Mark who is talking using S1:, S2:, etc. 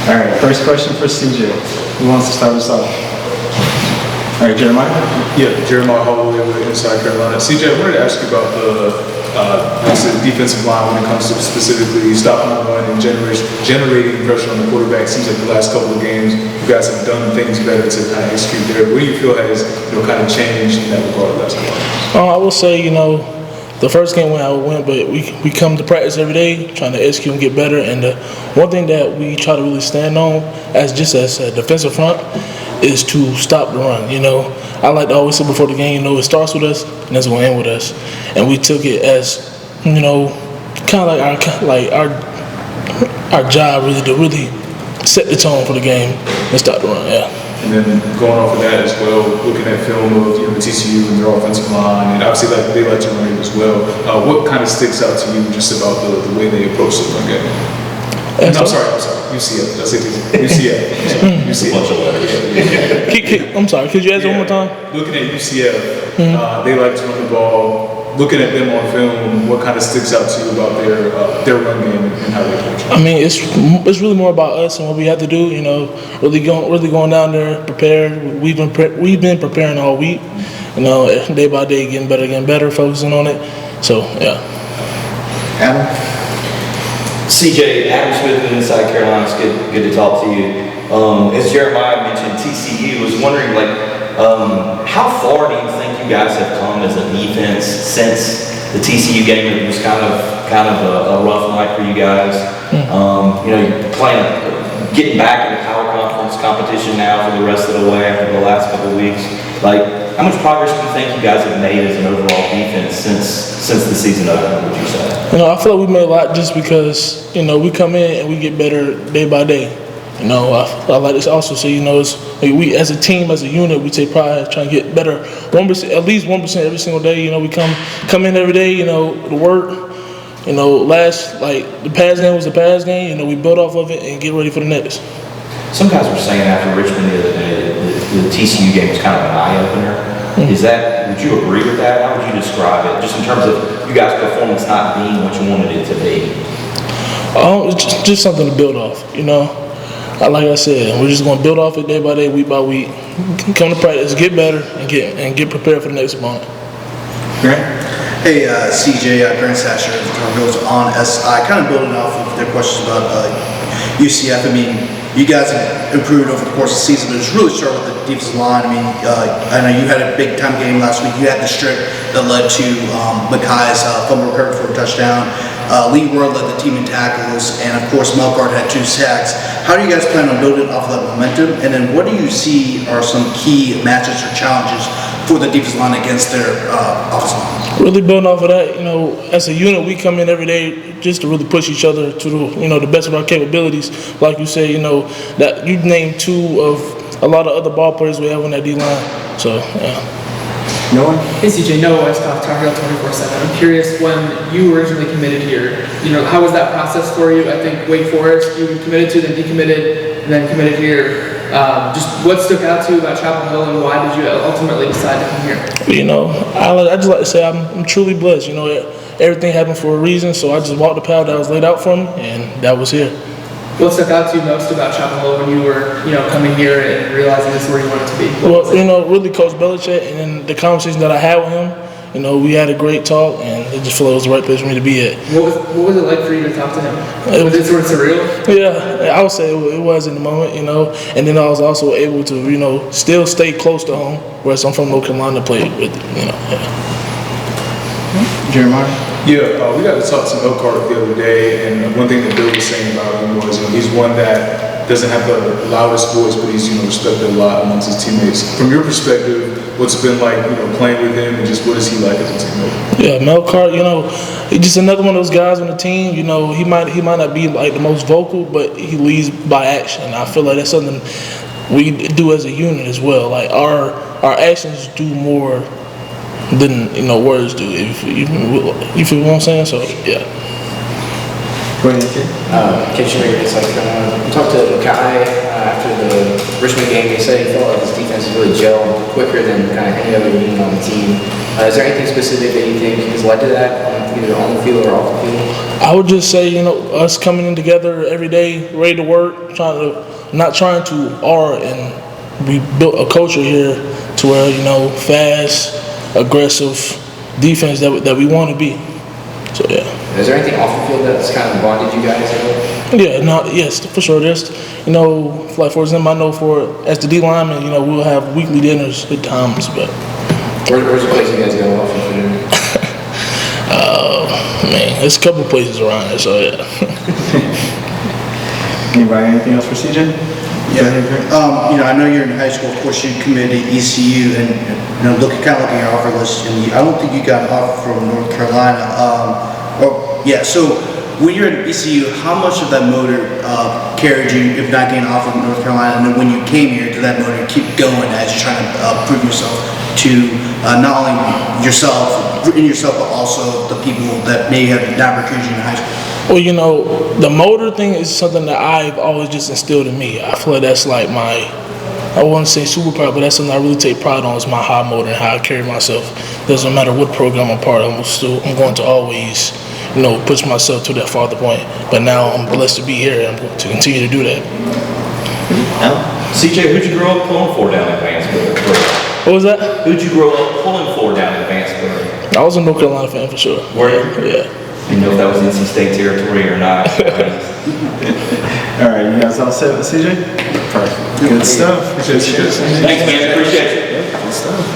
S1: All right, first question for CJ. Who wants to start us off? All right, Jeremiah?
S2: Yeah, Jeremiah Holloway with Inside Carolina. CJ, I wanted to ask you about the defensive line when it comes to specifically stopping the run and generating pressure on the quarterback. Seems like the last couple of games, you guys have done things better to kind of execute there. What do you feel has kind of changed in that regard last couple?
S3: I will say, the first game went how it went, but we come to practice every day trying to execute and get better. And the one thing that we try to really stand on as a defensive front is to stop the run. I like to always say before the game, it starts with us and it's going to end with us. And we took it as, kind of like our job really to really set the tone for the game and stop the run. Yeah.
S2: And then going off of that as well, looking at film of TCU and their offensive line, and obviously they like to run it as well. What kind of sticks out to you just about the way they approach the run game? I'm sorry, UCF. That's it. UCF.
S3: I'm sorry, could you ask one more time?
S2: Looking at UCF, they like to run the ball. Looking at them on film, what kind of sticks out to you about their run game and how they approach it?
S3: I mean, it's really more about us and what we have to do. Really going down there, prepare. We've been preparing all week. Day by day, getting better, focusing on it. So yeah.
S1: Adam?
S4: CJ, Adam Smith with Inside Carolina. It's good to talk to you. As Jeremiah mentioned, TCU was wondering, how far do you think you guys have come as a defense since the TCU game? It was kind of a rough night for you guys. You're getting back in the power conference competition now for the rest of the way after the last couple of weeks. How much progress do you think you guys have made as an overall defense since the season opened, would you say?
S3: I feel like we made a lot just because, we come in and we get better day by day. I like to also say, we as a team, as a unit, we take pride trying to get better 1%, at least 1% every single day. We come in every day, to work. The past game was the past game. We build off of it and get ready for the next.
S4: Some guys were saying after Richmond the other day that the TCU game was kind of an eye-opener. Would you agree with that? How would you describe it, just in terms of you guys' performance not being what you wanted it to be?
S3: It's just something to build off, Like I said, we're just going to build off it day by day, week by week. Come to practice, get better, and get prepared for the next opponent.
S1: Grant?
S5: Hey, CJ, Grant Sasher goes on SI, kind of building off of their questions about UCF. I mean, you guys have improved over the course of the season, but it's really started with the defensive line. I mean, I know you had a big-time game last week. You had the strip that led to Makai's fumble recovery for a touchdown. Lee Ward led the team in tackles, and of course Melkart had 2 sacks. How do you guys plan on building off of that momentum? And then what do you see are some key matches or challenges for the defensive line against their offensive line?
S3: Really building off of that, as a unit, we come in every day just to really push each other to the best of our capabilities. Like you say, that you named 2 of a lot of other ball players we have on that D line. So yeah.
S1: Noah?
S6: Hey CJ, Noah Westcott, Tar Heel 24/7. I'm curious, when you originally committed here, how was that process for you? I think Wake Forest, you committed to, then decommitted, and then committed here. Just what stuck out to you about Chapel Hill, and why did you ultimately decide to come here?
S3: I just like to say I'm truly blessed. Everything happened for a reason, so I just walked the path that was laid out for me, and that was here.
S6: What stuck out to you most about Chapel Hill when you were, coming here and realizing this is where you wanted to be?
S3: Really Coach Belichick, and then the conversation that I had with him, we had a great talk, and it just felt like it was the right place for me to be at.
S6: What was it like for you to talk to him? Was it sort of surreal?
S3: Yeah, I would say it was in the moment, and then I was also able to, still stay close to home, whereas I'm from North Carolina, played with,
S1: Jeremiah?
S2: Yeah, we got to talk to Melkart the other day, and one thing that Bill was saying about him was, he's one that doesn't have the loudest voice, but he's, respected a lot amongst his teammates. From your perspective, what's it been like, playing with him, and just what is he like as a teammate?
S3: Yeah, Melkart, he's just another one of those guys on the team. He might not be like the most vocal, but he leads by action. I feel like that's something we do as a unit as well. Like our actions do more than words do. If you feel what I'm saying? So yeah.
S1: Go ahead, kid.
S7: Kitchener, Inside Carolina. We talked to Makai after the Richmond game, they said he felt like his defense is really gelled quicker than kind of any other unit on the team. Is there anything specific that you think has led to that, either on the field or off the field?
S3: I would just say, us coming in together every day, ready to work, not trying to and we built a culture here to where, fast, aggressive defense that we want to be. So, yeah.
S7: Is there anything off the field that's kind of bonded you guys at?
S3: Yeah, yes, for sure. There's, like for example, I know as the D lineman, we'll have weekly dinners at times, but.
S7: Where's the place you guys go off for dinner?
S3: Man, there's a couple places around here, so yeah.
S1: Anybody, anything else for CJ?
S5: Yeah. I know you're in high school. Of course, you committed to ECU, and looking at your offer list, and I don't think you got an offer from North Carolina. So when you're at ECU, how much of that motor carried you, if not getting an offer from North Carolina, and then when you came here, did that motor keep going as you're trying to prove yourself to not only yourself, but also the people that may have not recruited you in high school?
S3: Well, the motor thing is something that I've always just instilled in me. I feel like that's like I wouldn't say superpower, but that's something I really take pride on, is my high motor and how I carry myself. Doesn't matter what program I'm part of, I'm going to always, push myself to that farther point. But now I'm blessed to be here and I'm going to continue to do that.
S4: CJ, who'd you grow up pulling for down in Vanceboro?
S3: What was that?
S4: Who'd you grow up pulling for down in Vanceboro?
S3: I was a North Carolina fan for sure.
S4: Were you?
S3: Yeah.
S4: Didn't know if that was NC State territory or not.
S1: All right, you guys all set with CJ? Perfect. Good stuff.
S2: Appreciate you.
S4: Thanks, man. Appreciate it.
S1: Good stuff.